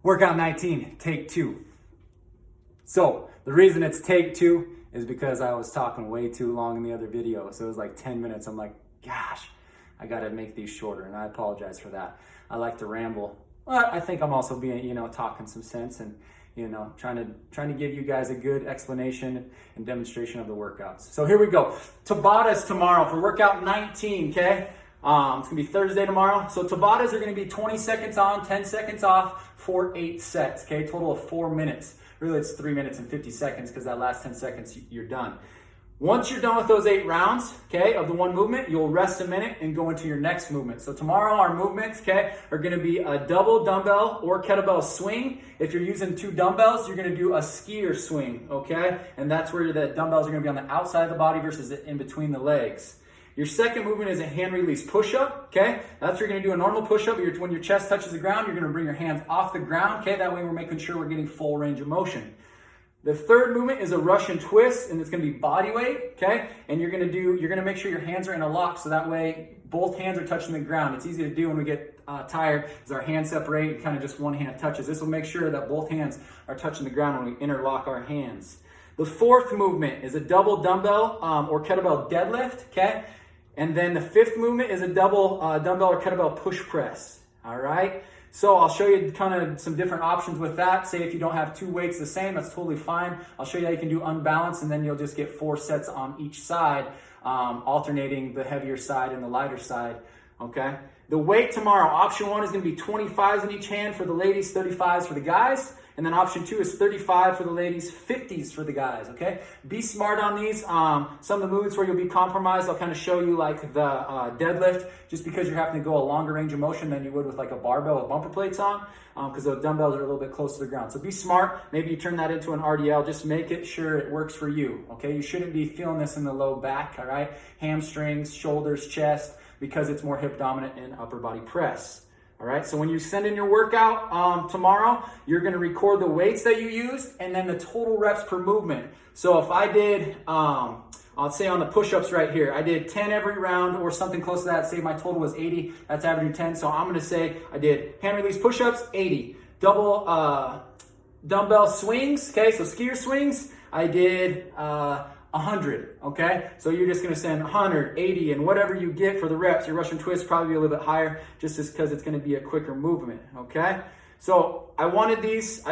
Workout 19, take 2. So the reason it's take 2 is because I was talking way too long in the other video. So it was like 10 minutes. I'm like, gosh, I gotta make these shorter, and I apologize for that. I like to ramble, but I think I'm also being, talking some sense and, trying to give you guys a good explanation and demonstration of the workouts. So here we go. Tabatas tomorrow for workout 19, okay? It's gonna be Thursday tomorrow. So Tabatas are gonna be 20 seconds on, 10 seconds off for 8 sets, okay? Total of 4 minutes. Really, it's 3 minutes and 50 seconds because that last 10 seconds, you're done. Once you're done with those 8 rounds, okay, of the one movement, you'll rest a minute and go into your next movement. So tomorrow our movements, okay, are gonna be a double dumbbell or kettlebell swing. If you're using 2 dumbbells, you're gonna do a skier swing, okay? And that's where the dumbbells are gonna be on the outside of the body versus in between the legs. Your second movement is a hand release push-up, okay? That's where you're gonna do a normal push-up. When your chest touches the ground, you're gonna bring your hands off the ground, okay? That way we're making sure we're getting full range of motion. The third movement is a Russian twist, and it's gonna be body weight, okay? And you're gonna make sure your hands are in a lock, so that way both hands are touching the ground. It's easy to do when we get tired, is our hands separate and kind of just one hand touches. This will make sure that both hands are touching the ground when we interlock our hands. The fourth movement is a double dumbbell or kettlebell deadlift, okay? And then the fifth movement is a double dumbbell or kettlebell push press, all right? So I'll show you kind of some different options with that. Say if you don't have 2 weights the same, that's totally fine. I'll show you how you can do unbalanced, and then you'll just get 4 sets on each side, alternating the heavier side and the lighter side, okay? The weight tomorrow, option 1 is gonna be 25s in each hand for the ladies, 35s for the guys. And then option 2 is 35 for the ladies, 50s for the guys, okay? Be smart on these. Some of the movements where you'll be compromised, I'll kind of show you like the deadlift, just because you're having to go a longer range of motion than you would with like a barbell with bumper plates on, because the dumbbells are a little bit close to the ground. So be smart. Maybe you turn that into an RDL. Just make it sure it works for you, okay? You shouldn't be feeling this in the low back, all right? Hamstrings, shoulders, chest, because it's more hip dominant in upper body press. All right, so when you send in your workout tomorrow, you're gonna record the weights that you used and then the total reps per movement. So if I did, I'll say on the push-ups right here, I did 10 every round or something close to that. Say my total was 80, that's averaging 10. So I'm gonna say I did hand release push-ups, 80. Double dumbbell swings, okay, so skier swings, I did 100, okay? So you're just gonna send 100, 80, and whatever you get for the reps. Your Russian twist probably be a little bit higher just because it's gonna be a quicker movement, okay? So I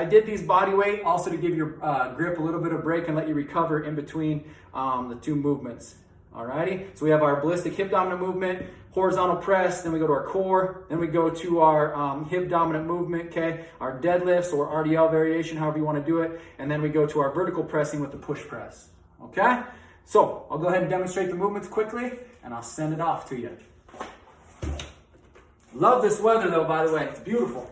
did these body weight also to give your grip a little bit of break and let you recover in between the 2 movements, alrighty? So we have our ballistic hip dominant movement, horizontal press, then we go to our core, then we go to our hip dominant movement, okay? Our deadlifts or RDL variation, however you wanna do it, and then we go to our vertical pressing with the push press. Okay, so I'll go ahead and demonstrate the movements quickly and I'll send it off to you. Love this weather though, by the way, it's beautiful.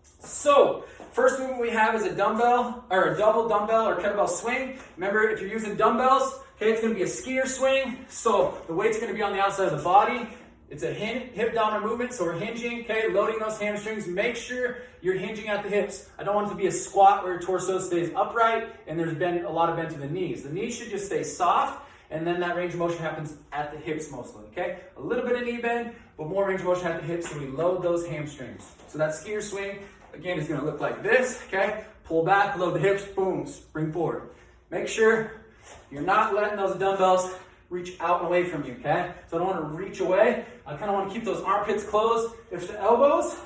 So, first movement we have is a dumbbell or a double dumbbell or kettlebell swing. Remember, if you're using dumbbells, okay, it's gonna be a skier swing. So the weight's gonna be on the outside of the body. It's a hip dominant movement, so we're hinging, okay, loading those hamstrings. Make sure you're hinging at the hips. I don't want it to be a squat where your torso stays upright and there's been a lot of bend to the knees. The knees should just stay soft, and then that range of motion happens at the hips mostly, okay? A little bit of knee bend, but more range of motion at the hips, so we load those hamstrings. So that skier swing, again, is gonna look like this, okay? Pull back, load the hips, boom, spring forward. Make sure you're not letting those dumbbells reach out and away from you, okay? So I don't want to reach away. I kind of want to keep those armpits closed. If the elbows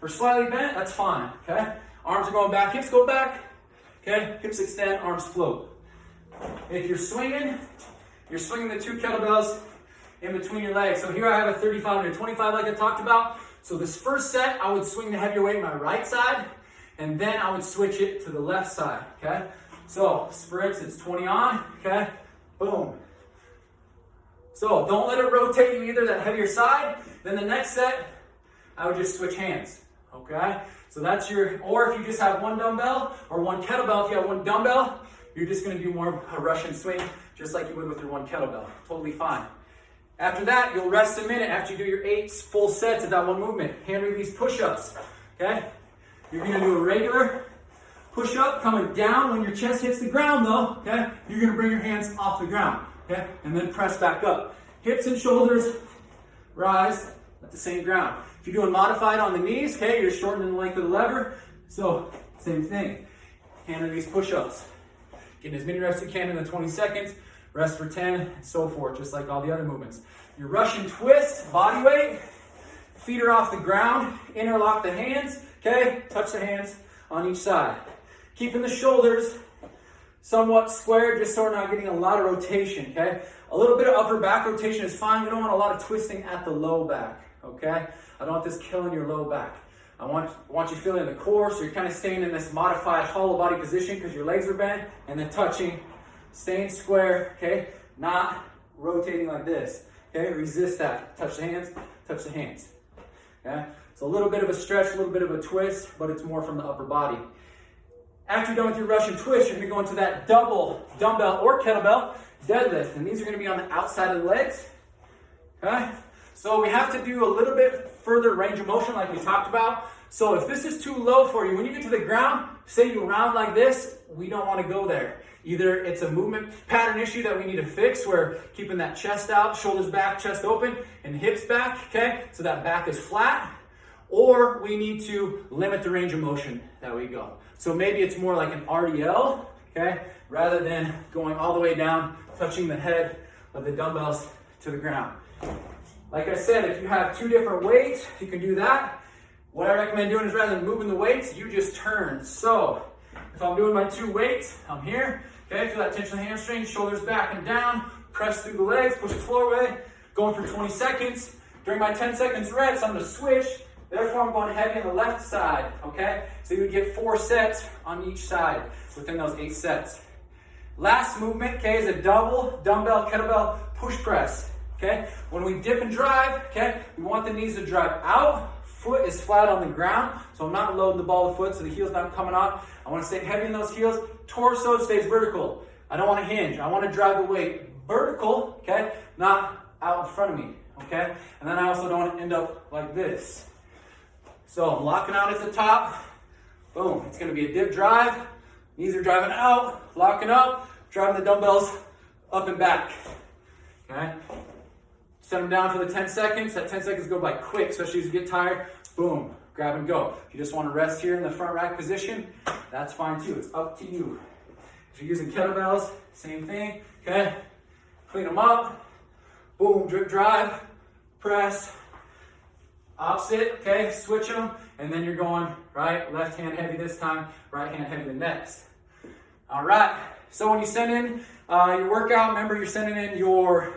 are slightly bent, that's fine, okay? Arms are going back, hips go back, okay? Hips extend, arms float. If you're swinging the 2 kettlebells in between your legs. So here I have a 35 and a 25 like I talked about. So this first set, I would swing the heavier weight my right side, and then I would switch it to the left side, okay? So sprints, it's 20 on, okay? Boom. So don't let it rotate you either, that heavier side. Then the next set, I would just switch hands, okay? So that's or if you just have 1 dumbbell or 1 kettlebell, if you have 1 dumbbell, you're just gonna do more of a Russian swing, just like you would with your 1 kettlebell, totally fine. After that, you'll rest a minute after you do your 8 full sets of that 1 movement. Hand release push-ups, okay? You're gonna do a regular push-up coming down when your chest hits the ground though, okay? You're gonna bring your hands off the ground. Okay, and then press back up. Hips and shoulders rise at the same ground. If you're doing modified on the knees, okay, you're shortening the length of the lever, So, same thing. Hand in these push-ups. Getting as many reps as you can in the 20 seconds, rest for 10, and so forth, just like all the other movements. Your Russian twist, body weight, feet are off the ground, interlock the hands, okay? Touch the hands on each side. Keeping the shoulders somewhat squared, just so we're not getting a lot of rotation, okay? A little bit of upper back rotation is fine. We don't want a lot of twisting at the low back, okay? I don't want this killing your low back. I want you feeling the core, so you're kind of staying in this modified hollow body position because your legs are bent, and then touching, staying square, okay? Not rotating like this, okay? Resist that. Touch the hands, okay? So a little bit of a stretch, a little bit of a twist, but it's more from the upper body. After you're done with your Russian twist, you're gonna go into that double dumbbell or kettlebell deadlift, and these are gonna be on the outside of the legs, okay? So we have to do a little bit further range of motion like we talked about. So if this is too low for you, when you get to the ground, say you round like this, we don't want to go there. Either it's a movement pattern issue that we need to fix, where keeping that chest out, shoulders back, chest open, and hips back, okay? So that back is flat. Or we need to limit the range of motion that we go. So maybe it's more like an RDL, okay? Rather than going all the way down, touching the head of the dumbbells to the ground. Like I said, if you have two different weights, you can do that. What I recommend doing is rather than moving the weights, you just turn. So if I'm doing my two weights, I'm here, okay? Feel that tension in the hamstring, shoulders back and down, press through the legs, push the floor away, going for 20 seconds. During my 10 seconds rest, I'm gonna switch. Therefore, I'm going heavy on the left side, okay? So you would get 4 sets on each side within those 8 sets. Last movement, okay, is a double dumbbell kettlebell push press. Okay, when we dip and drive, okay, we want the knees to drive out, foot is flat on the ground, so I'm not loading the ball of foot so the heel's not coming off. I want to stay heavy in those heels, torso stays vertical. I don't want to hinge, I want to drive the weight vertical, okay, not out in front of me, okay? And then I also don't want to end up like this. So I'm locking out at the top, boom, it's going to be a dip drive, knees are driving out, locking up, driving the dumbbells up and back, okay? Set them down for the 10 seconds. That 10 seconds go by quick, especially as you get tired. Boom, grab and go. If you just want to rest here in the front rack position, that's fine too. It's up to you. If you're using kettlebells, same thing, okay? Clean them up. Boom, drip drive, press. Opposite, okay? Switch them, and then you're going right, left hand heavy this time, right hand heavy the next. All right, so when you send in your workout, remember you're sending in your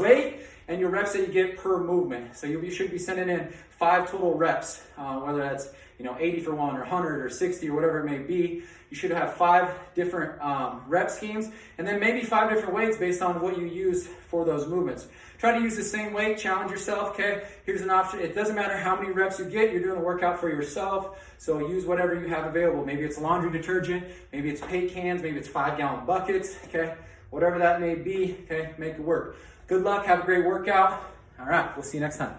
weight and your reps that you get per movement. So you should be sending in 5 total reps, whether that's 80 for 1 or 100 or 60 or whatever it may be. You should have 5 different rep schemes, and then maybe 5 different weights based on what you use for those movements. Try to use the same weight, challenge yourself, okay? Here's an option. It doesn't matter how many reps you get, you're doing the workout for yourself, so use whatever you have available. Maybe it's laundry detergent, maybe it's paint cans, maybe it's 5-gallon buckets, okay? Whatever that may be, okay, make it work. Good luck, have a great workout. All right, we'll see you next time.